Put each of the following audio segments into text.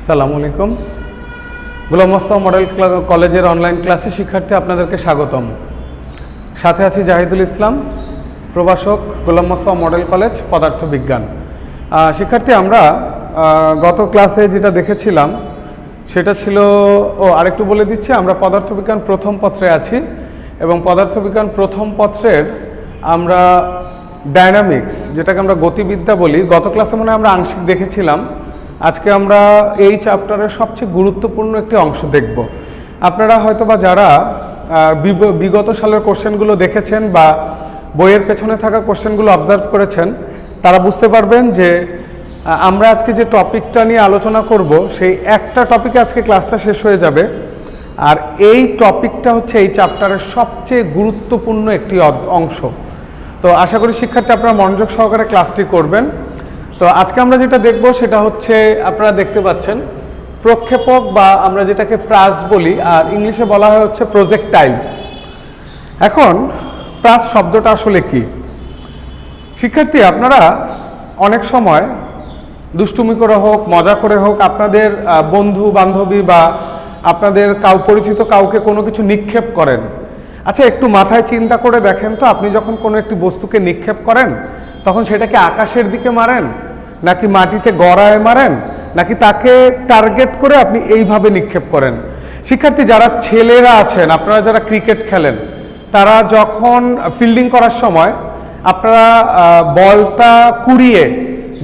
আসসালামু আলাইকুম। গোলাম মোস্তফা মডেল কলেজের অনলাইন ক্লাসে শিক্ষার্থী আপনাদেরকে স্বাগতম। সাথে আছি জাহিদুল ইসলাম, প্রভাষক, গোলাম মোস্তফা মডেল কলেজ, পদার্থবিজ্ঞান। শিক্ষার্থী, আমরা গত ক্লাসে যেটা দেখেছিলাম সেটা ছিল, আরেকটু বলে দিচ্ছি, আমরা পদার্থবিজ্ঞান প্রথম পত্রে আছি এবং পদার্থবিজ্ঞান প্রথম পত্রের আমরা ডায়নামিক্স, যেটাকে আমরা গতিবিদ্যা বলি, গত ক্লাসে মনে হয় আমরা আংশিক দেখেছিলাম। আজকে আমরা এই চ্যাপ্টারের সবচেয়ে গুরুত্বপূর্ণ একটি অংশ দেখব। আপনারা হয়তোবা যারা বিগত সালের কোশ্চেনগুলো দেখেছেন বা বইয়ের পেছনে থাকা কোশ্চেনগুলো অবজার্ভ করেছেন, তারা বুঝতে পারবেন যে আমরা আজকে যে টপিকটা নিয়ে আলোচনা করব সেই একটা টপিকে আজকে ক্লাসটা শেষ হয়ে যাবে। আর এই টপিকটা হচ্ছে এই চ্যাপ্টারের সবচেয়ে গুরুত্বপূর্ণ একটি অংশ। তো আশা করি শিক্ষার্থী আপনারা মনোযোগ সহকারে ক্লাসটি করবেন। তো আজকে আমরা যেটা দেখব সেটা হচ্ছে, আপনারা দেখতে পাচ্ছেন, প্রক্ষেপক বা আমরা যেটাকে প্রাস বলি, আর ইংলিশে বলা হয় হচ্ছে প্রজেক্টাইল। এখন প্রাস শব্দটা আসলে কি? শিক্ষার্থী, আপনারা অনেক সময় দুষ্টুমি করে হোক, মজা করে হোক, আপনাদের বন্ধু বান্ধবী বা আপনাদের পরিচিত কাউকে কোনো কিছু নিক্ষেপ করেন। আচ্ছা, একটু মাথায় চিন্তা করে দেখেন তো, আপনি যখন কোনো একটি বস্তুকে নিক্ষেপ করেন তখন সেটাকে আকাশের দিকে মারেন, নাকি মাটিতে গড়ায় মারেন, নাকি তাকে টার্গেট করে আপনি এইভাবে নিক্ষেপ করেন? শিক্ষার্থী, যারা ছেলেরা আছেন, আপনারা যারা ক্রিকেট খেলেন, তারা যখন ফিল্ডিং করার সময় আপনারা বলটা কুড়িয়ে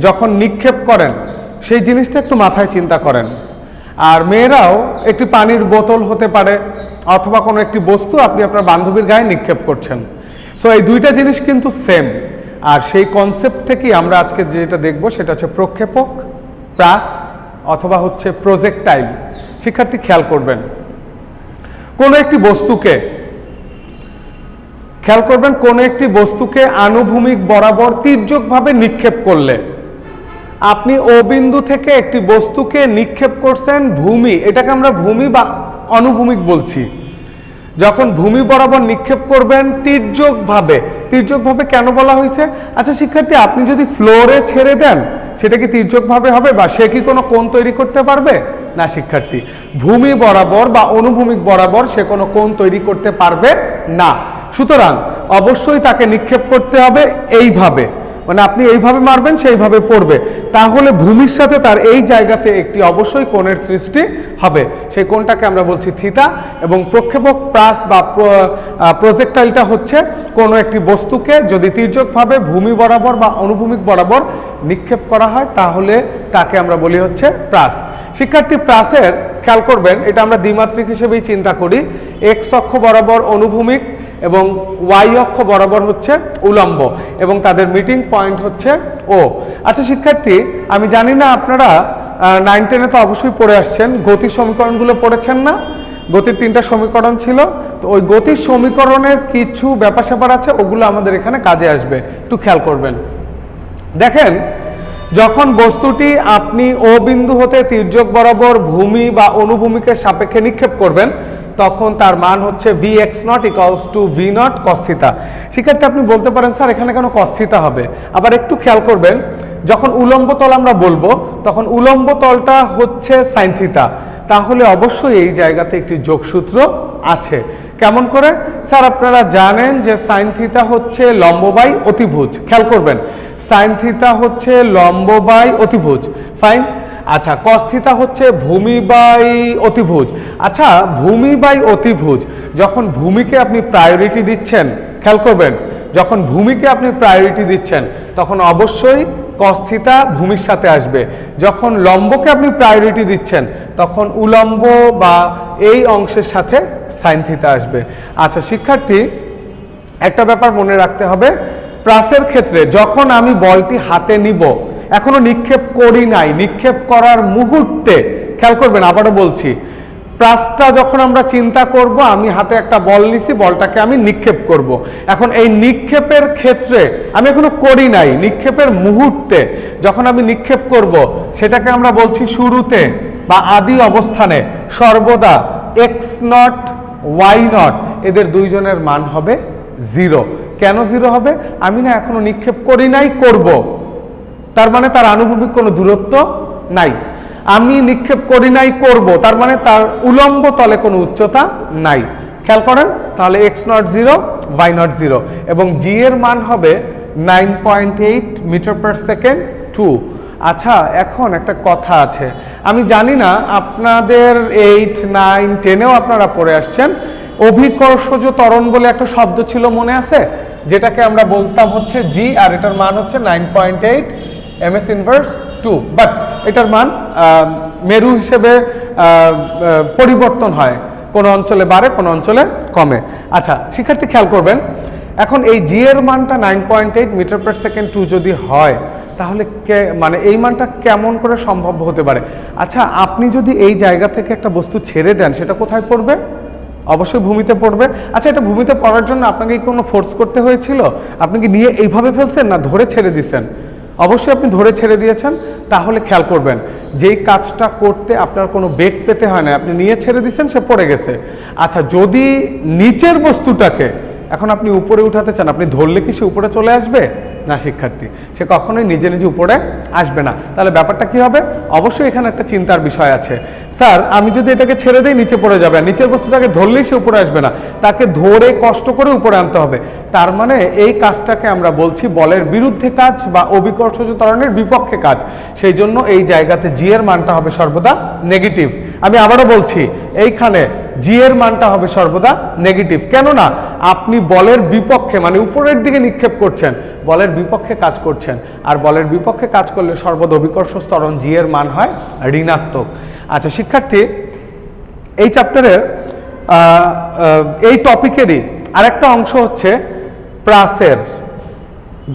যখন নিক্ষেপ করেন, সেই জিনিসটা একটু মাথায় চিন্তা করেন। আর মেয়েরাও একটি পানির বোতল হতে পারে অথবা কোনো একটি বস্তু আপনি আপনার বান্ধবীর গায়ে নিক্ষেপ করছেন। সো এই দুইটা জিনিস কিন্তু সেম। আর সেই কনসেপ্ট থেকেই আমরা আজকে যেটা দেখব সেটা হচ্ছে প্রক্ষেপক, প্রাস অথবা হচ্ছে প্রজেক্টাইল। শিক্ষার্থী, খেয়াল করবেন, কোনো একটি বস্তুকে আনুভূমিক বরাবর তির্যকভাবে নিক্ষেপ করলে, আপনি ও বিন্দু থেকে একটি বস্তুকে নিক্ষেপ করছেন ভূমি, এটাকে আমরা ভূমি বা অনুভূমিক বলছি। যখন ভূমি বরাবর নিক্ষেপ করবেন তির্যকভাবে কেন বলা হয়েছে? আচ্ছা শিক্ষার্থী, আপনি যদি ফ্লোরে ছেড়ে দেন সেটা কি তির্যকভাবে হবে বা সে কি কোনো কোণ তৈরি করতে পারবে? না শিক্ষার্থী, ভূমি বরাবর বা অনুভূমিক বরাবর সে কোনো কোণ তৈরি করতে পারবে না। সুতরাং অবশ্যই তাকে নিক্ষেপ করতে হবে এইভাবে, মানে আপনি এইভাবে মারবেন সেইভাবে পড়বে, তাহলে ভূমির সাথে তার এই জায়গাতে একটি অবশ্যই কোণের সৃষ্টি হবে। সেই কোণটাকে আমরা বলছি থিটা। এবং প্রক্ষেপক, প্রাস বা প্রজেক্টাইলটা হচ্ছে কোনো একটি বস্তুকে যদি তির্যকভাবে ভূমি বরাবর বা অনুভূমিক বরাবর নিক্ষেপ করা হয় তাহলে তাকে আমরা বলি হচ্ছে প্রাস। শিক্ষার্থী, প্রাসের খেয়াল করবেন, এটা আমরা দ্বিমাত্রিক হিসেবেই চিন্তা করি। এক্স অক্ষ বরাবর অনুভূমিক এবং ওয়াই অক্ষ বরাবর হচ্ছে উলম্ব এবং তাদের মিটিং পয়েন্ট হচ্ছে ও। আচ্ছা শিক্ষার্থী, আমি জানি না আপনারা 9-10-এ তো অবশ্যই পড়ে আসছেন, গতির সমীকরণগুলো পড়েছেন না? গতির 3টা সমীকরণ ছিল, তো ওই গতির সমীকরণের কিছু ব্যাপার স্যাপার আছে, ওগুলো আমাদের এখানে কাজে আসবে, একটু খেয়াল করবেন। দেখেন, যখন বস্তুটি আপনি ও বিন্দু হতে তির্যক বরাবর ভূমি বা অনুভূমিকের সাপেক্ষে নিক্ষেপ করবেন তখন তার মান হচ্ছে vx0 = v0 cos θ। শিক্ষার্থী, আপনি বলতে পারেন স্যার এখানে কেন cos θ হবে? আবার একটু খেয়াল করবেন, যখন উলম্ব তল আমরা বলবো তখন উলম্ব তলটা হচ্ছে sin θ, তাহলে অবশ্যই এই জায়গাতে একটি যোগসূত্র আছে। কেমন করে? স্যার আপনারা জানেন যে sin θ হচ্ছে লম্ব বাই অতিভুজ। খেয়াল করবেন, sin θ হচ্ছে লম্ব বাই অতিভুজ, ফাইন। আচ্ছা, cos θ হচ্ছে ভূমি বাই অতিভুজ। আচ্ছা, ভূমি বাই অতিভুজ, যখন ভূমিকে আপনি প্রায়োরিটি দিচ্ছেন, খেয়াল করবেন, যখন ভূমিকে আপনি প্রায়োরিটি দিচ্ছেন তখন অবশ্যই cos θ ভূমির সাথে আসবে। যখন লম্বকে আপনি প্রায়োরিটি দিচ্ছেন তখন উলম্ব বা এই অংশের সাথে sin θ আসবে। আচ্ছা শিক্ষার্থী, একটা ব্যাপার মনে রাখতে হবে, প্রাসের ক্ষেত্রে যখন আমি বলটি হাতে নিব, এখনো নিক্ষেপ করি নাই, নিক্ষেপ করার মুহূর্তে, খেয়াল করবেন আবারও বলছি, প্রাসটা যখন আমরা চিন্তা করব, আমি হাতে একটা বল নিছি, বলটাকে আমি নিক্ষেপ করব। এখন এই নিক্ষেপের ক্ষেত্রে আমি এখনো করি নাই, নিক্ষেপের মুহূর্তে যখন আমি নিক্ষেপ করব সেটাকে আমরা বলছি শুরুতে বা আদি অবস্থানে সর্বদা x0 y0 এদের দুইজনের মান হবে 0। কেন 0 হবে? আমি না এখনো নিক্ষেপ করি নাই, করব, তার মানে তার আনুভূমিক কোনো দূরত্ব নাই। আমি নিক্ষেপ করি নাই, করব, তার মানে তার উলম্ব তলে কোনো উচ্চতা নাই। খেয়াল করেন, তাহলে x নট 0, y নট 0 এবং g এর মান হবে 9.8 মিটার পার সেকেন্ড 2। আচ্ছা, এখন একটা কথা আছে, আমি জানি না আপনাদের 8, 9, 10-এও আপনারা পড়ে আসছেন, অভিকর্ষজ ত্বরণ বলে একটা শব্দ ছিল, মনে আছে? যেটাকে আমরা বলতাম হচ্ছে g, আর এটার মান হচ্ছে 9.8 ms ইনভার্স 2, বাট এটার মান মেরু হিসেবে পরিবর্তন হয়, কোন অঞ্চলে বাড়ে, কোন অঞ্চলে কমে। আচ্ছা শিক্ষার্থী খেয়াল করবেন, এখন এই জি এর মানটা 9.8 মিটার পার সেকেন্ড 2 যদি হয়, তাহলে মানে এই মানটা কেমন করে সম্ভব হতে পারে? আচ্ছা, আপনি যদি এই জায়গা থেকে একটা বস্তু ছেড়ে দেন, সেটা কোথায় পড়বে? অবশ্যই ভূমিতে পড়বে। আচ্ছা, এটা ভূমিতে পড়ার জন্য আপনাকে কি কোনো ফোর্স করতে হয়েছিল? আপনি কি নিয়ে এইভাবে ফেলছেন, না ধরে ছেড়ে দিচ্ছেন? অবশ্যই আপনি ধরে ছেড়ে দিয়েছেন। তাহলে খেয়াল করবেন, যেই কাজটা করতে আপনার কোনো বেগ পেতে হয় না, আপনি নিয়ে ছেড়ে দিচ্ছেন, সে পড়ে গেছে। আচ্ছা, যদি নিচের বস্তুটাকে এখন আপনি উপরে উঠাতে চান, আপনি ধরলে কি সে উপরে চলে আসবে? না শিক্ষার্থী, সে কখনোই নিজে নিজে উপরে আসবে না। তাহলে ব্যাপারটা কি হবে? অবশ্যই এখানে একটা চিন্তার বিষয় আছে। স্যার, আমি যদি এটাকে ছেড়ে দিই, নিচে পড়ে যাবে, আর নিচের বস্তুটাকে ধরলেই সে উপরে আসবে না, তাকে ধরে কষ্ট করে উপরে আনতে হবে। তার মানে এই কাজটাকে আমরা বলছি বলের বিরুদ্ধে কাজ বা অভিকর্ষজ ত্বরণের বিপক্ষে কাজ। সেই জন্য এই জায়গাতে জি এর মানটা হবে সর্বদা নেগেটিভ। আমি আবারও বলছি, এইখানে জি এর মানটা হবে সর্বদা নেগেটিভ। কেননা আপনি বলের বিপক্ষে, মানে উপরের দিকে নিক্ষেপ করছেন, বলের বিপক্ষে কাজ করছেন, আর বলের বিপক্ষে কাজ করলে সর্বদা অভিকর্ষ ত্বরণ জি এর মান হয় ঋণাত্মক। আচ্ছা শিক্ষার্থী, এই চ্যাপ্টারের এই টপিকেরই আরেকটা অংশ হচ্ছে প্রাসের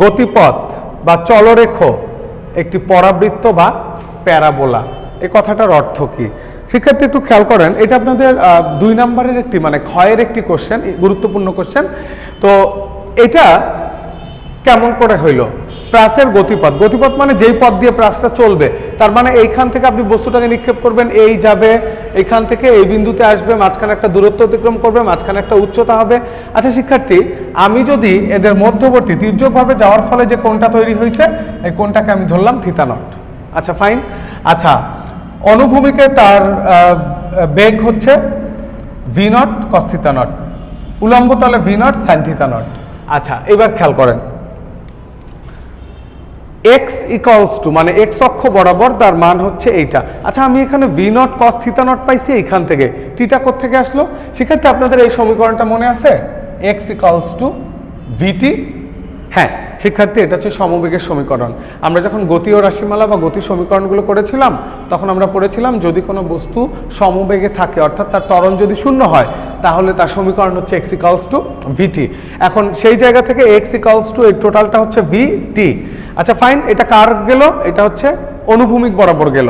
গতিপথ বা চলরেখ একটি পরাবৃত্ত বা প্যারাবোলা। এই কথাটার অর্থ কি? শিক্ষার্থী একটু খেয়াল করেন, এটা আপনাদের 2 নম্বরের একটি, মানে ক্ষয়ের একটি কোশ্চেন, গুরুত্বপূর্ণ কোশ্চেন। তো এটা কেমন করে হইল? প্রাসের গতিপথ, গতিপথ মানে যেই পথ দিয়ে প্রাসটা চলবে, তার মানে এইখান থেকে আপনি বস্তুটাকে নিক্ষেপ করবেন, এই যাবে, এখান থেকে এই বিন্দুতে আসবে, মাঝখানে একটা দূরত্ব অতিক্রম করবে, মাঝখানে একটা উচ্চতা হবে। আচ্ছা শিক্ষার্থী, আমি যদি এদের মধ্যবর্তী তির্যকভাবে যাওয়ার ফলে যে কোণটা তৈরি হয়েছে, এই কোণটাকে আমি ধরলাম থিটা নট। আচ্ছা ফাইন। আচ্ছা, অনুভূমিকে তার বেগ হচ্ছে V naught cos theta not, উলম্ব তলে V naught sine theta not. আচ্ছা, এবার খেয়াল করেন, এক্স ইকুয়ালস টু, মানে এক্স অক্ষ বরাবর তার মান হচ্ছে এইটা। আচ্ছা, আমি এখানে V naught cos theta not পাইছি এইখান থেকে, টিটা কোথা থেকে আসলো? সেক্ষেত্রে আপনাদের এই সমীকরণটা মনে আছে, এক্স ইকুয়ালস টু ভিটি। হ্যাঁ শিক্ষার্থী, এটা হচ্ছে সমবেগের সমীকরণ। আমরা যখন গতি ও রাশিমালা বা গতি সমীকরণগুলো করেছিলাম, তখন আমরা পড়েছিলাম যদি কোনো বস্তু সমবেগে থাকে, অর্থাৎ তার ত্বরণ যদি শূন্য হয়, তাহলে তার সমীকরণ হচ্ছে এক্স ইকুয়ালস টু ভিটি। এখন সেই জায়গা থেকে এক্স ইকুয়ালস টু এই টোটালটা হচ্ছে ভিটি। আচ্ছা ফাইন, এটা কার গেল? এটা হচ্ছে অনুভূমিক বরাবর গেল।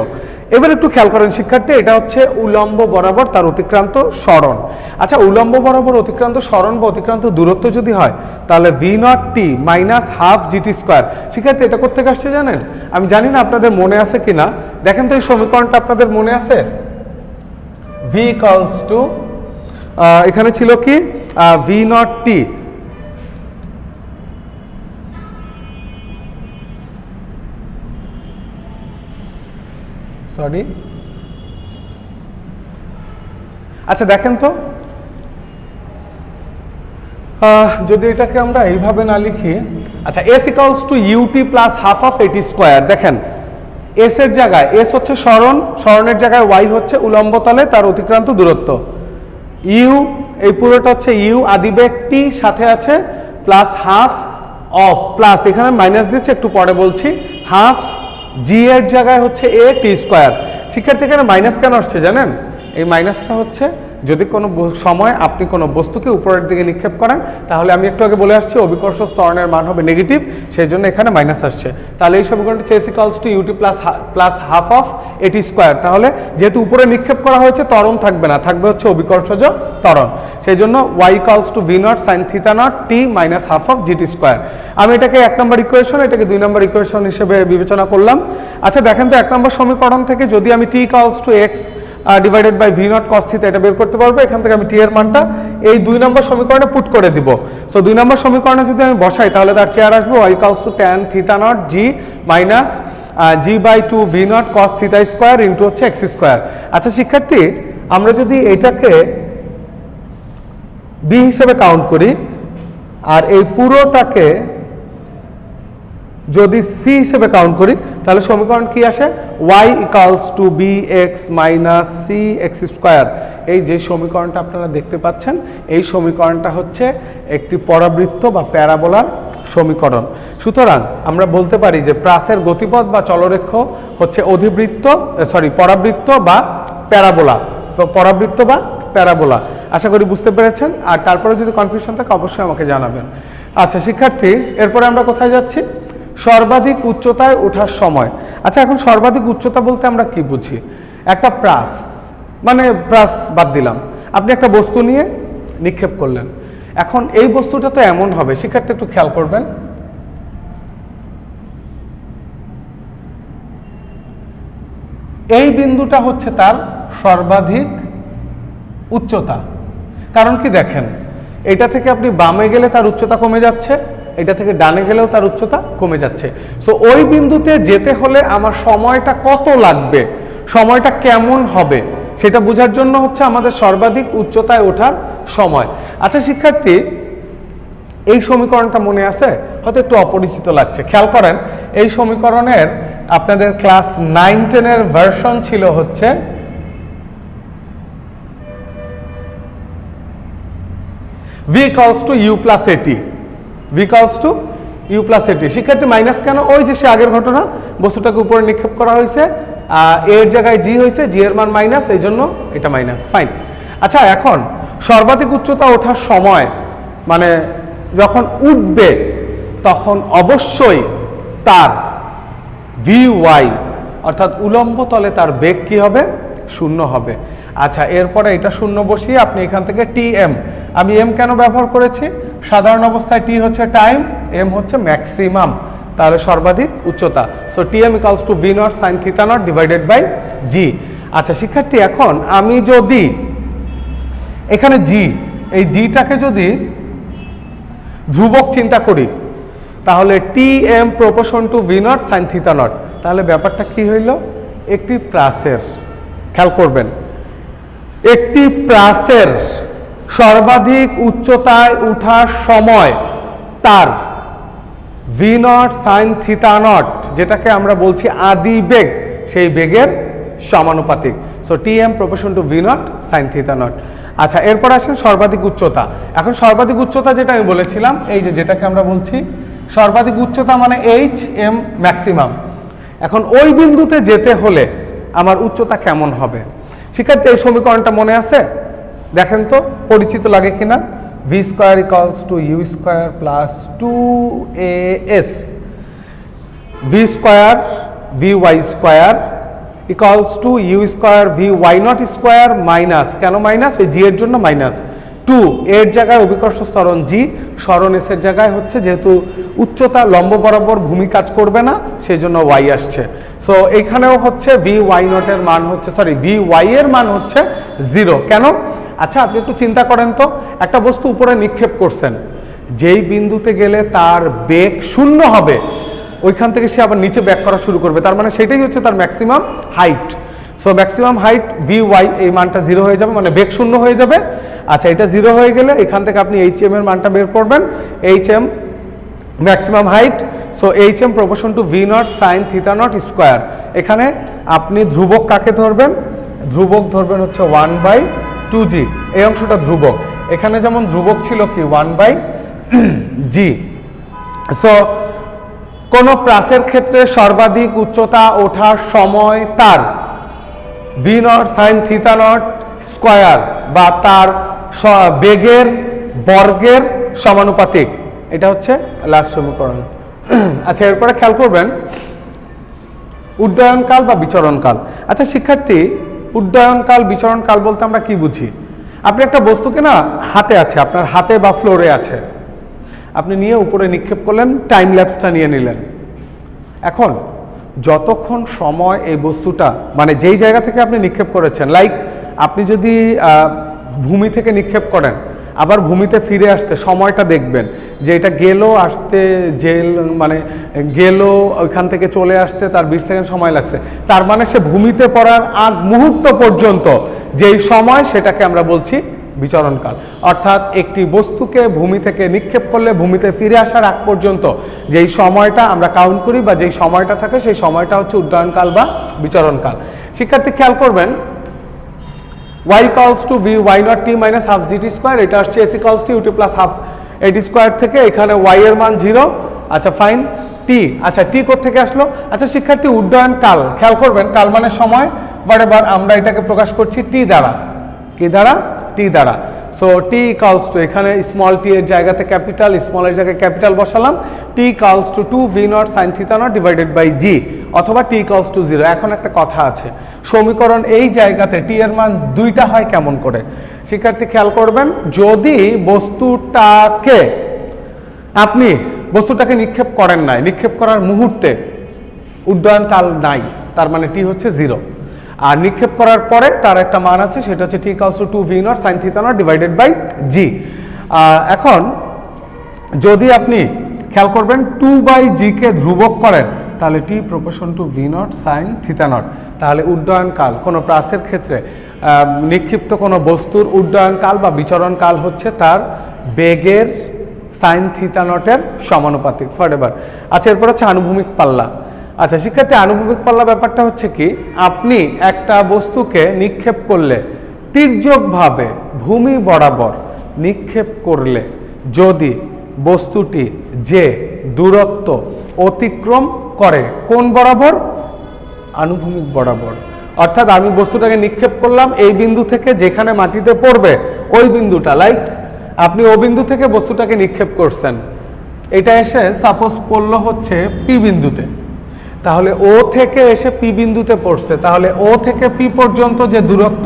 এবার একটু খেয়াল করেন শিক্ষার্থী, এটা হচ্ছে উলম্ব বরাবর তার অতিক্রান্ত সরণ। আচ্ছা, উলম্ব বরাবর অতিক্রান্ত সরণ বা অতিক্রান্ত দূরত্ব যদি হয়, তাহলে V naught t minus half GT square. শিক্ষার্থী, এটা কোথেকে আসছে জানেন? আমি জানি না আপনাদের মনে আছে কিনা, দেখেন তো এই সমীকরণটা আপনাদের মনে আছে? ভি ইকুয়ালস টু, এখানে ছিল কি ভি নট টি, সরি, আচ্ছা দেখেন তো, যদি এটাকে আমরা এইভাবে না লিখি, আচ্ছা s equals to u t plus half of a t square. দেখেন এস এর জায়গায়, এস হচ্ছে সরণ, সরণের জায়গায় ওয়াই হচ্ছে উলম্ব তলে তার অতিক্রান্ত দূরত্ব, ইউ এই পুরোটা হচ্ছে ইউ, আদিবেগ টি, সাথে আছে প্লাস হাফ অফ, প্লাস এখানে মাইনাস দিচ্ছে, একটু পরে বলছি, হাফ জি এর জায়গায় হচ্ছে এ টি স্কোয়ার। শিক্ষার্থী, এখানে মাইনাস কেন আসছে জানেন? এই মাইনাসটা হচ্ছে যদি কোনো সময় আপনি কোনো বস্তুকে উপরের দিকে নিক্ষেপ করেন, তাহলে আমি একটু আগে বলে আসছি অভিকর্ষ ত্বরণের মান হবে নেগেটিভ, সেই জন্য এখানে মাইনাস আসছে। তাহলে এই সমীকরণটি s equals to u t plus half of a t square. তাহলে যেহেতু উপরে নিক্ষেপ করা হয়েছে, ত্বরণ থাকবে না, থাকবে হচ্ছে অভিকর্ষজ ত্বরণ। সেই জন্য y equals to V naught sine theta naught t minus half of g t square. আমি এটাকে 1 নম্বর ইকুয়েশন, এটাকে 2 নম্বর ইকুয়েশন হিসেবে বিবেচনা করলাম। আচ্ছা দেখেন তো, 1 নম্বর সমীকরণ থেকে যদি আমি T equals to X divided by V naught cos theta এটা বের করতে পারবো, এখান থেকে আমি টি এর মানটা এই 2 নম্বর সমীকরণে পুট করে দিব। সো 2 নম্বর সমীকরণে যদি আমি বসাই, তাহলে তার চেয়ার আসবে Y equals to tan theta naught G minus g/2 v0 cos θ square into হচ্ছে x স্কয়ার। আচ্ছা শিক্ষার্থী, আমরা যদি এটাকে b হিসেবে কাউন্ট করি আর এই পুরোটাকে যদি c হিসেবে কাউন্ট করি, তাহলে সমীকরণ কি আসে? y = bx - cx square. এই যে সমীকরণটা আপনারা দেখতে পাচ্ছেন, এই সমীকরণটা হচ্ছে একটি পরাবৃত্ত বা প্যারাবোলার সমীকরণ। সুতরাং আমরা বলতে পারি যে প্রাসের গতিপথ বা চলরেক্ষ হচ্ছে পরাবৃত্ত বা প্যারাবোলা। পরাবৃত্ত বা প্যারাবোলা। আশা করি বুঝতে পেরেছেন। আর তারপরে যদি কনফিউশন থাকে অবশ্যই আমাকে জানাবেন। আচ্ছা শিক্ষার্থী, এরপরে আমরা কোথায় যাচ্ছি? সর্বাধিক উচ্চতায় ওঠার সময়। আচ্ছা, এখন সর্বাধিক উচ্চতা বলতে আমরা কি বুঝি? একটা প্রাস, মানে প্রাস বাদ দিলাম, আপনি একটা বস্তু নিয়ে নিক্ষেপ করলেন। এখন এই বস্তুটা তো এমন হবে, শিক্ষার্থী একটু খেয়াল করবেন, এই বিন্দুটা হচ্ছে তার সর্বাধিক উচ্চতা। কারণ কি দেখেন, এটা থেকে আপনি বামে গেলে তার উচ্চতা কমে যাচ্ছে, এটা থেকে ডানে গেলেও তার উচ্চতা কমে যাচ্ছে। সো ওই বিন্দুতে যেতে হলে আমার সময়টা কত লাগবে, সময়টা কেমন হবে, সেটা বোঝার জন্য হচ্ছে আমাদের সর্বাধিক উচ্চতায় ওঠার সময়। আচ্ছা শিক্ষার্থী, এই সমীকরণটা মনে আছে? হয়তো একটু অপরিচিত লাগছে। খেয়াল করেন, এই সমীকরণের আপনাদের ক্লাস 9-10 ভার্সন ছিল হচ্ছে v = u + at। v = u + at। শিক্ষার্থী মাইনাস কেন? ওই যে সে আগের ঘটনা, বস্তুটাকে উপরে নিক্ষেপ করা হয়েছে, এর জায়গায় জি হয়েছে, জি এর মান মাইনাস, এই জন্য এটা মাইনাস। ফাইন। আচ্ছা, এখন সর্বাধিক উচ্চতা ওঠার সময় মানে যখন উঠবে তখন অবশ্যই তার vy অর্থাৎ উলম্ব তলে তার বেগ কি হবে? 0 হবে। আচ্ছা, এরপরে এটা 0 বসিয়ে আপনি এখান থেকে tm, আমি m কেন ব্যবহার করেছি? সাধারণ অবস্থায় t হচ্ছে টাইম, m হচ্ছে ম্যাক্সিমাম, তাহলে সর্বাধিক উচ্চতা। So tm = v0 sin θ0 / g। আচ্ছা শিক্ষার্থী, এখন আমি যদি এখানে g, এই gটাকে যদি ধ্রুবক চিন্তা করি, তাহলে tm = v0 sin θ0, তাহলে ব্যাপারটা কি হইল? একটি প্রাসের, খেয়াল করবেন, একটি প্রাসের সর্বাধিক উচ্চতায় ওঠার সময় তার v0 sin θ0, যেটাকে আমরা বলছি আদি বেগ, সেই বেগের সমানুপাতিক। So tm = v0 sin θ0। আচ্ছা, এরপর আসেন সর্বাধিক উচ্চতা। এখন সর্বাধিক উচ্চতা যেটা আমি বলেছিলাম, এই যে যেটাকে আমরা বলছি সর্বাধিক উচ্চতা মানে hm ম্যাক্সিমাম। এখন ওই বিন্দুতে যেতে হলে আমার উচ্চতা কেমন হবে? শিক্ষার্থী, এই সমীকরণটা মনে আছে? দেখেন তো পরিচিত লাগে কিনা? v² = u² + 2as, v² vy² = u² vy0² minus, কেন মাইনাস? ওই জি এর জন্য মাইনাস 2, এর জায়গায় অভিকর্ষ ত্বরণ জি, সরণ এস এর জায়গায় হচ্ছে, যেহেতু উচ্চতা লম্ব বরাবর ভূমি কাজ করবে না সেই জন্য y আসছে। সো এখানেও হচ্ছে vy0 এর মান হচ্ছে, vy এর মান হচ্ছে 0। কেন? আচ্ছা, আপনি একটু চিন্তা করেন তো, একটা বস্তু উপরে নিক্ষেপ করছেন, যেই বিন্দুতে গেলে তার বেগ 0 হবে, ওইখান থেকে সে আবার নিচে ব্যাক করা শুরু করবে, তার মানে সেটাই হচ্ছে তার maximum height. So maximum height vy, এই মানটা 0 হয়ে যাবে, মানে বেগ 0 হয়ে যাবে। আচ্ছা, এটা 0 হয়ে গেলে এখান থেকে আপনি hm এর মানটা বের করবেন, hm maximum height. So hm = v0 sin θ0²। এখানে আপনি ধ্রুবক কাকে ধরবেন? ধ্রুবক ধরবেন হচ্ছে 1/2g, এই অংশটা ধ্রুবক। এখানে যেমন ধ্রুবক ছিল কি 1/g। সো কোন প্রাসের ক্ষেত্রে সর্বাধিক উচ্চতা ওঠার সময় তার v0 sin θ0² বা তার বেগের বর্গের সমানুপাতিক, এটা হচ্ছে লাস্ট সমীকরণ। আচ্ছা, এরপরে খেয়াল করবেন উড্ডয়নকাল বা বিচরণকাল। আচ্ছা শিক্ষার্থী, উড্ডয়নকাল বিচরণকাল বলতে আমরা কি বুঝি? আপনি একটা বস্তুকে না হাতে আছে, আপনার হাতে বা ফ্লোরে আছে, আপনি নিয়ে উপরে নিক্ষেপ করলেন, টাইম ল্যাপসটা নিয়ে নিলেন। এখন যতক্ষণ সময় এই বস্তুটা, মানে যেই জায়গা থেকে আপনি নিক্ষেপ করেছেন, লাইক আপনি যদি ভূমি থেকে নিক্ষেপ করেন, আবার ভূমিতে ফিরে আসতে সময়টা দেখবেন যে এটা গেল আসতে মানে গেল ওইখান থেকে চলে আসতে তার 20 সেকেন্ড সময় লাগছে, তার মানে সে ভূমিতে পড়ার আগ মুহূর্ত পর্যন্ত যেই সময় সেটাকে আমরা বলছি বিচরণকাল। অর্থাৎ একটি বস্তুকে ভূমি থেকে নিক্ষেপ করলে ভূমিতে ফিরে আসার আগ পর্যন্ত যেই সময়টা আমরা কাউন্ট করি বা যেই সময়টা থাকে সেই সময়টা হচ্ছে উড্ডয়নকাল বা বিচরণকাল। শিক্ষার্থী খেয়াল করবেন y equals to v y naught t minus half gt square, এটা আসছে s equals to ut plus half at square থেকে, এখানে y এর মান 0। আচ্ছা ফাইন, t, আচ্ছা t কোথা থেকে আসলো? আচ্ছা শিক্ষার্থী উড্ডয়ন কাল খেয়াল করবেন, কাল মানে সময়, বাট এবার আমরা এটাকে প্রকাশ করছি t দ্বারা। কি দ্বারা? t দ্বারা। সো t equals to, এখানে স্মল t এর জায়গাতে ক্যাপিটাল, স্মল এর জায়গায় ক্যাপিটাল বসালাম, t equals to 2 v naught sin theta naught divided by g, অথবা t equals to 0। এখন একটা কথা আছে, সমীকরণ এই জায়গাতে t এর মান দুইটা হয় কেমন করে? শিক্ষার্থী খেয়াল করবেন, যদি বস্তুটাকে নিক্ষেপ করেন নাই, নিক্ষেপ করার মুহূর্তে উড্ডয়ন কাল নাই, তার মানে t হচ্ছে 0। আর নিক্ষেপ করার পরে তার একটা মান আছে, সেটা হচ্ছে t equals to 2 v naught sin theta naught divided by g। এখন যদি আপনি খেয়াল করবেন 2/g কে ধ্রুবক করেন, তাহলে t proportion to v naught sin theta naught, তাহলে উড্ডয়নকাল কোনো প্রাসের ক্ষেত্রে নিক্ষিপ্ত কোনো বস্তুর উড্ডয়নকাল বা বিচরণকাল হচ্ছে তার বেগের সাইন থিটা নটের সমানুপাতিক ফরএভার। আচ্ছা এরপর হচ্ছে আনুভূমিক পাল্লা। আচ্ছা শিক্ষার্থী আনুভূমিক পাল্লা ব্যাপারটা হচ্ছে কি, আপনি একটা বস্তুকে নিক্ষেপ করলে তির্যকভাবে ভূমি বরাবর নিক্ষেপ করলে যদি বস্তুটি যে দূরত্ব অতিক্রম করে কোন বরাবর? আনুভূমিক বরাবর। অর্থাৎ আমি বস্তুটাকে নিক্ষেপ করলাম এই বিন্দু থেকে যেখানে মাটিতে পড়বে ওই বিন্দুটা, লাইক আপনি ও বিন্দু থেকে বস্তুটাকে নিক্ষেপ করছেন, এটা এসে সাপোজ পড়লো হচ্ছে পি বিন্দুতে, তাহলে ও থেকে এসে পি বিন্দুতে পড়ছে, তাহলে ও থেকে পি পর্যন্ত যে দূরত্ব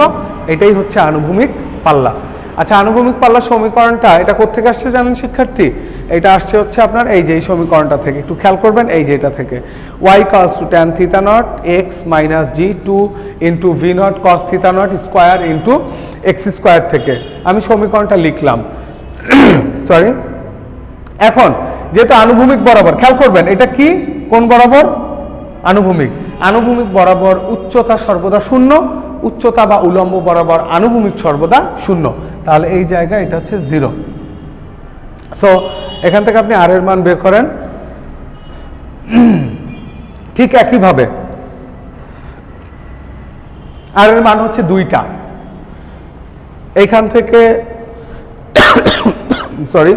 এটাই হচ্ছে আনুভূমিক পাল্লা। আচ্ছা আনুভূমিক পাল্লার সমীকরণটা এটা কোত্থেকে আসছে জানেন শিক্ষার্থী? এটা আসছে হচ্ছে আপনার এই যে এই সমীকরণটা থেকে, একটু খেয়াল করবেন এই যে এটা থেকে, y equals to tan theta naught x minus g 2 into v naught cos theta naught square into x square থেকে আমি সমীকরণটা লিখলাম। সরি, এখন যেহেতু আনুভূমিক বরাবর, খেয়াল করবেন এটা কি, কোন বরাবর? আনুভূমিক। আনুভূমিক বরাবর উচ্চতা সর্বদা শূন্য, উচ্চতা বা উলম্ব বরাবর আনুভূমিক সর্বদা শূন্য, তাহলে এই জায়গায় এটা হচ্ছে 0। সো এখান থেকে আপনি আর এর মান বের করেন। ঠিক একইভাবে আর এর মান হচ্ছে 2টা, এইখান থেকে সরি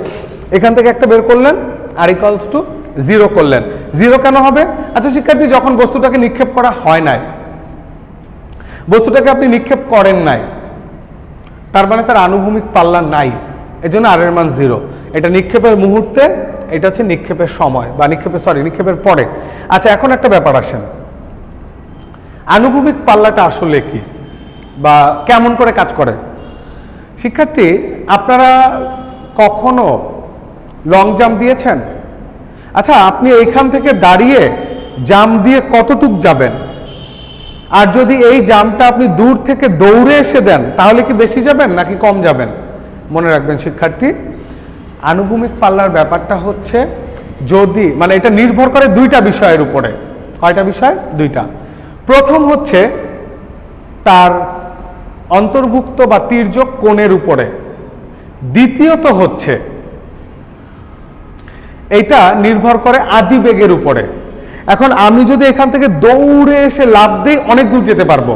এখান থেকে একটা বের করলেন, আর ইকুয়ালস টু 0 করলেন। 0 কেন হবে? আচ্ছা শিক্ষার্থী যখন বস্তুটাকে নিক্ষেপ করা হয় নাই, বস্তুটাকে আপনি নিক্ষেপ করেন নাই, তার মানে তার আনুভূমিক পাল্লা নাই, এজন্য আর এর মান 0। এটা নিক্ষেপের মুহূর্তে, এটা হচ্ছে নিক্ষেপের সময় বা নিক্ষেপের পরে। আচ্ছা এখন একটা ব্যাপার আসেন, আনুভূমিক পাল্লাটা আসলে কি বা কেমন করে কাজ করে? শিক্ষার্থী আপনারা কখনো লং জাম্প দিয়েছেন? আচ্ছা আপনি এইখান থেকে দাঁড়িয়ে জাম্প দিয়ে কতটুক যাবেন? আর যদি এই জাম্পটা আপনি দূর থেকে দৌড়ে এসে দেন তাহলে কি বেশি যাবেন নাকি কম যাবেন? মনে রাখবেন শিক্ষার্থী, আনুভূমিক পাল্লার ব্যাপারটা হচ্ছে যদি মানে এটা নির্ভর করে 2টা বিষয়ের উপরে। কয়টা বিষয়? 2টা। প্রথম হচ্ছে তার অন্তর্ভুক্ত বা তির্যক কোণের উপরে, দ্বিতীয়ত হচ্ছে এটা নির্ভর করে আদি বেগের উপরে। এখন আমি যদি এখান থেকে দৌড়ে এসে লাফ দেই অনেক দূর যেতে পারবো,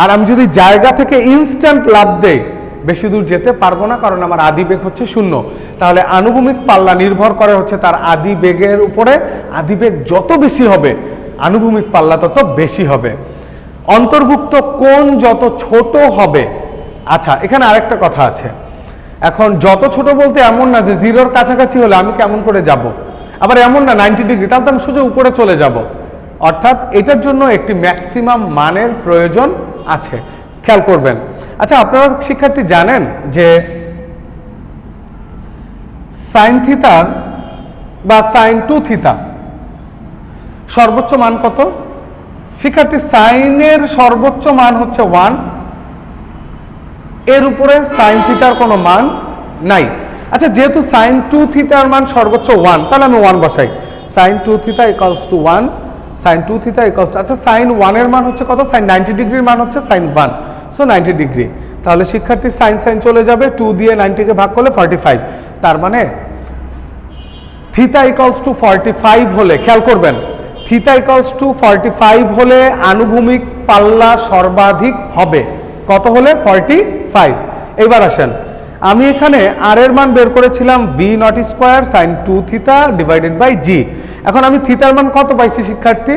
আর আমি যদি জায়গা থেকে ইনস্ট্যান্ট লাফ দেই বেশি দূর যেতে পারবো না, কারণ আমার আদি বেগ হচ্ছে 0। তাহলে আনুভূমিক পাল্লা নির্ভর করে হচ্ছে তার আদি বেগের উপরে। আদি বেগ যত বেশি হবে আনুভূমিক পাল্লা তত বেশি হবে। অন্তর্ভুক্ত কোণ যত ছোট হবে। আচ্ছা এখানে আরেকটা কথা আছে, এখন যত ছোট বলতে এমন না যে 0-র কাছাকাছি হলে আমি কেমন করে যাব, আবার এমন না 90 ডিগ্রি, তাহলে তো আমি সোজা উপরে চলে যাব। অর্থাৎ এটার জন্য একটি ম্যাক্সিমাম মানের প্রয়োজন আছে, খেয়াল করবেন। আচ্ছা আপনারা শিক্ষার্থী জানেন যে সাইন থিতা বা সাইন 2 থিতা সর্বোচ্চ মান কত? শিক্ষার্থী সাইনের সর্বোচ্চ মান হচ্ছে 1, এর উপরে সাইন থিতার কোনো মান নাই। আচ্ছা, যেহেতু সাইন 2 থিটার মান সর্বোচ্চ 1, তাহলে আমি 1 বসাই। Sine 2 theta equals to 1, sine 2 theta equals to, আচ্ছা সাইন 1 এর মান হচ্ছে কত? সাইন 90 ডিগ্রির মান হচ্ছে সাইন 1, সো 90 ডিগ্রি। তাহলে শিক্ষার্থী সাইন সাইন চলে যাবে, 2 দিয়ে 90 কে ভাগ করলে 45। তার মানে থিটা ইকুয়ালস টু 45 হলে, খেয়াল করবেন, থিটা ইকুয়ালস টু 45 হলে আনুভূমিক পাল্লা সর্বাধিক হবে কত হলে? 45। এবার আসেন, আমি এখানে আর এর মান বের করেছিলাম V naught square sine 2 theta divided by G. এখন আমি থিটার মান কত পাইছি শিক্ষার্থী?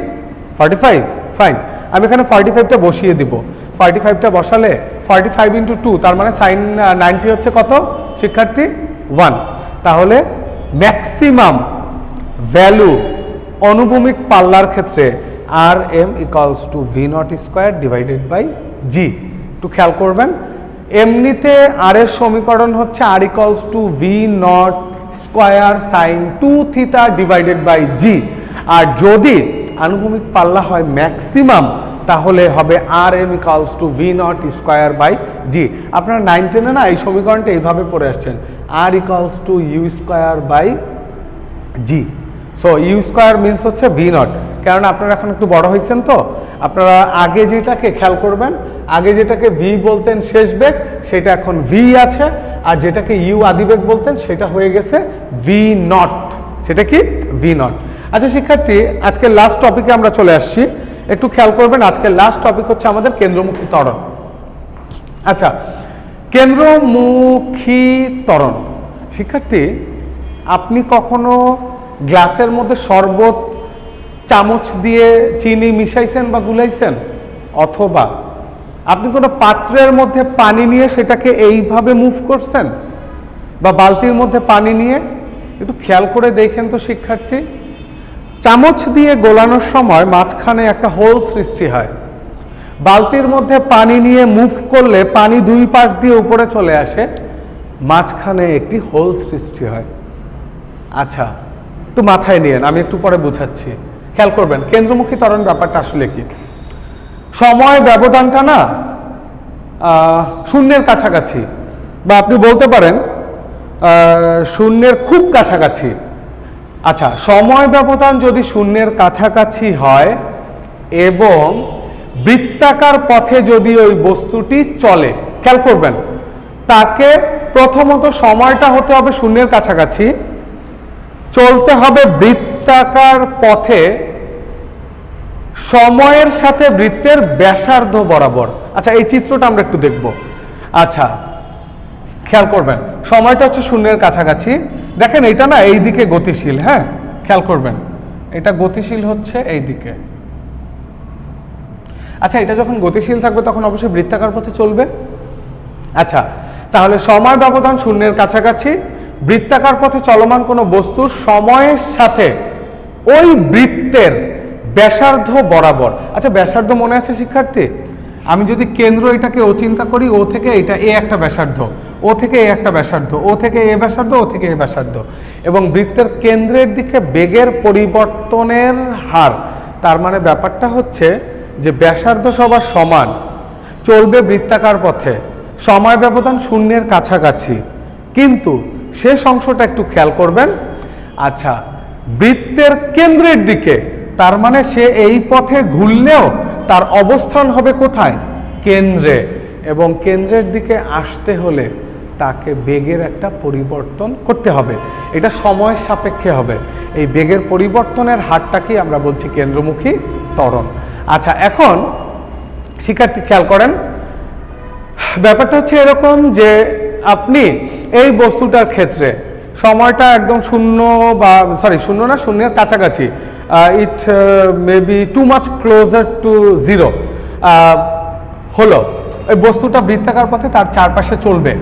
45। ফাইন, আমি এখানে 45টা বসিয়ে দিব। 45টা বসালে 45 ইন্টু 2, তার মানে সাইন 90 হচ্ছে কত শিক্ষার্থী? 1। তাহলে ম্যাক্সিমাম ভ্যালু অনুভূমিক পাল্লার ক্ষেত্রে R M equals to V naught square divided by G. একটু খেয়াল করবেন, এমনিতে আর এর সমীকরণ হচ্ছে R equals to V naught square sine 2 theta divided by G. আর যদি আনুভূমিক পাল্লা হয় ম্যাক্সিমাম, তাহলে হবে R M equals to V naught square by G. আপনারা 9 10-এ না এই সমীকরণটা এইভাবে পড়ে আসছেন, R equals to U square by G. So U square means হচ্ছে ভি নট, কারণ আপনারা এখন একটু বড় হয়েছেন, তো আপনারা আগে যেটাকে খেয়াল করবেন, আগে যেটাকে ভি বলতেন শেষ বেগ, সেটা এখন ভি আছে, আর যেটাকে ইউ আদিবেগ বলতেন সেটা হয়ে গেছে ভি নট। সেটা কি? V naught. আচ্ছা শিক্ষার্থী, আজকের লাস্ট টপিকে আমরা চলে আসছি। একটু খেয়াল করবেন, আজকের লাস্ট টপিক হচ্ছে আমাদের কেন্দ্রমুখী ত্বরণ। আচ্ছা, কেন্দ্রমুখী ত্বরণ। শিক্ষার্থী, আপনি কখনো গ্লাসের মধ্যে শরবত চামচ দিয়ে চিনি মিশাইছেন বা গুলাইছেন? অথবা আপনি কোনো পাত্রের মধ্যে পানি নিয়ে সেটাকে এইভাবে মুভ করছেন, বা বালতির মধ্যে পানি নিয়ে? একটু খেয়াল করে দেখেন তো শিক্ষার্থী, চামচ দিয়ে গোলানোর সময় মাঝখানে একটা হোল সৃষ্টি হয়, বালতির মধ্যে পানি নিয়ে মুভ করলে পানি দুই পাশ দিয়ে উপরে চলে আসে, মাঝখানে একটি হোল সৃষ্টি হয়। আচ্ছা, একটু মাথায় নিয়েন, আমি একটু পরে বুঝাচ্ছি। খেয়াল করবেন কেন্দ্রমুখী ত্বরণ ব্যাপারটা আসলে কি। সময় ব্যবধানটা না শূন্যের কাছাকাছি, বা আপনি বলতে পারেন শূন্যের খুব কাছাকাছি। আচ্ছা, সময় ব্যবধান যদি শূন্যের কাছাকাছি হয় এবং বৃত্তাকার পথে যদি ওই বস্তুটি চলে, খেয়াল করবেন, তাকে প্রথমত সময়টা হতে হবে শূন্যের কাছাকাছি, চলতে হবে বৃত্তাকার পথে সময়ের সাথে বৃত্তের ব্যাসার্ধ বরাবর। আচ্ছা, এই চিত্রটা আমরা একটু দেখব। আচ্ছা, খেয়াল করবেন, সময়টা হচ্ছে শূন্যের কাছাকাছি। দেখেন এটা না এই দিকে গতিশীল, হ্যাঁ খেয়াল করবেন, এটা গতিশীল হচ্ছে এই দিকে। আচ্ছা, এটা যখন গতিশীল থাকবে তখন অবশ্যই বৃত্তাকার পথে চলবে। আচ্ছা, তাহলে সময় ব্যবধান শূন্যের কাছাকাছি, বৃত্তাকার পথে চলমান কোনো বস্তুর সময়ের সাথে ওই বৃত্তের ব্যাসার্ধ বরাবর। আচ্ছা, ব্যাসার্ধ মনে আছে শিক্ষার্থী? আমি যদি কেন্দ্র এটাকে ও চিন্তা করি, ও থেকে এটা এ একটা ব্যাসার্ধ, ও থেকে এ একটা ব্যাসার্ধ, ও থেকে এ ব্যাসার্ধ, ও থেকে এ ব্যাসার্ধ, এবং বৃত্তের কেন্দ্রের দিকে বেগের পরিবর্তনের হার। তার মানে ব্যাপারটা হচ্ছে যে ব্যাসার্ধ সবার সমান, চলবে বৃত্তাকার পথে, সময় ব্যবধান শূন্যের কাছাকাছি, কিন্তু শেষ অংশটা একটু খেয়াল করবেন। আচ্ছা, বৃত্তের কেন্দ্রের দিকে, তার মানে সে এই পথে ঘুরলেও তার অবস্থান হবে কোথায়? কেন্দ্রে, এবং কেন্দ্রের দিকে আসতে হলে তাকে বেগের একটা পরিবর্তন করতে হবে, এটা সময়ের সাপেক্ষে হবে। এই বেগের পরিবর্তনের হারটাকেই আমরা বলছি কেন্দ্রমুখী ত্বরণ। আচ্ছা, এখন শিক্ষার্থী খেয়াল করেন, ব্যাপারটা হচ্ছে এরকম যে আপনি এই বস্তুটার ক্ষেত্রে সময়টা একদম শূন্য, বা সরি শূন্য না, শূন্যের কাছাকাছি, it may be too much closer to zero হলো, ওই বস্তুটা বৃত্তাকার পথে তার চারপাশে চলবে,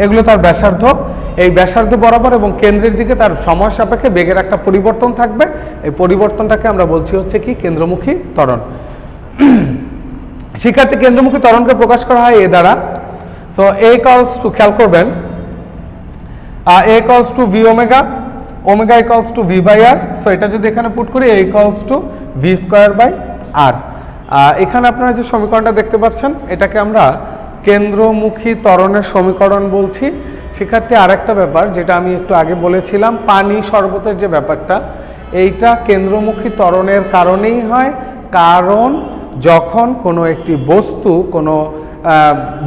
এগুলো তার ব্যাসার্ধ। এই ব্যাসার্ধ বরাবর এবং কেন্দ্রের দিকে তার সময় সাপেক্ষে বেগের একটা পরিবর্তন থাকবে। এই পরিবর্তনটাকে আমরা বলছি হচ্ছে কি? কেন্দ্রমুখী ত্বরণ। শিক্ষার্থী, কেন্দ্রমুখী ত্বরণকে প্রকাশ করা হয় এ দ্বারা। সো এ ইকুয়ালস টু, খেয়াল করবেন, A equals to V omega, omega equals to V by R. So এটা যদি এখানে পুট করি, A equals to V square by R. এখানে আপনারা যে সমীকরণটা দেখতে পাচ্ছেন, এটাকে আমরা কেন্দ্রমুখী ত্বরণের সমীকরণ বলছি। শিক্ষার্থী আরেকটা ব্যাপার যেটা আমি একটু আগে বলেছিলাম, পানি শরবতের যে ব্যাপারটা, এইটা কেন্দ্রমুখী ত্বরণের কারণেই হয়। কারণ যখন কোনো একটি বস্তু কোনো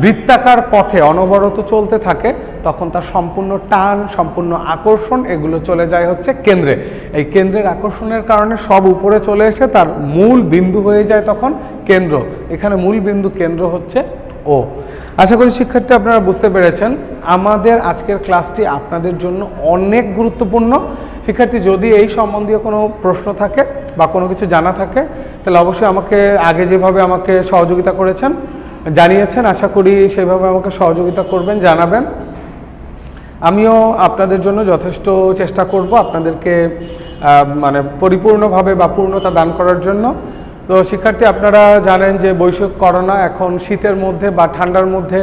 বৃত্তাকার পথে অনবরত চলতে থাকে, তখন তার সম্পূর্ণ টান, সম্পূর্ণ আকর্ষণ এগুলো চলে যায় হচ্ছে কেন্দ্রে। এই কেন্দ্রের আকর্ষণের কারণে সব উপরে চলে এসে তার মূল বিন্দু হয়ে যায় তখন কেন্দ্র। এখানে মূল বিন্দু কেন্দ্র হচ্ছে ও। আশা করি শিক্ষার্থী আপনারা বুঝতে পেরেছেন। আমাদের আজকের ক্লাসটি আপনাদের জন্য অনেক গুরুত্বপূর্ণ। শিক্ষার্থী যদি এই সম্বন্ধীয় কোনো প্রশ্ন থাকে বা কোনো কিছু জানা থাকে, তাহলে অবশ্যই আমাকে আগে যেভাবে আমাকে সহযোগিতা করেছেন, জানিয়েছেন, আশা করি সেভাবে আমাকে সহযোগিতা করবেন, জানাবেন। আমিও আপনাদের জন্য যথেষ্ট চেষ্টা করব আপনাদেরকে মানে পরিপূর্ণভাবে বা পূর্ণতা দান করার জন্য। তো শিক্ষার্থী আপনারা জানেন যে বৈশ্বিক করোনা এখন শীতের মধ্যে বা ঠান্ডার মধ্যে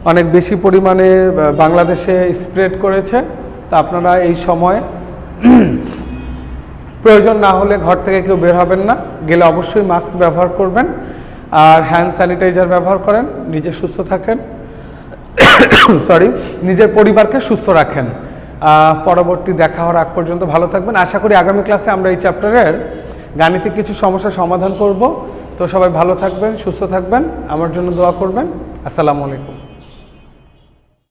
অনেক বেশি পরিমাণে বাংলাদেশে স্প্রেড করেছে। তো আপনারা এই সময় প্রয়োজন না হলে ঘর থেকে কেউ বের হবেন না, গেলে অবশ্যই মাস্ক ব্যবহার করবেন আর হ্যান্ড স্যানিটাইজার ব্যবহার করেন। নিজে সুস্থ থাকেন, নিজের পরিবারকে সুস্থ রাখেন। পরবর্তী দেখা হওয়ার আগ পর্যন্ত ভালো থাকবেন। আশা করি আগামী ক্লাসে আমরা এই চ্যাপ্টারের গাণিতিক কিছু সমস্যার সমাধান করব। তো সবাই ভালো থাকবেন, সুস্থ থাকবেন, আমার জন্য দোয়া করবেন। আসসালামু আলাইকুম।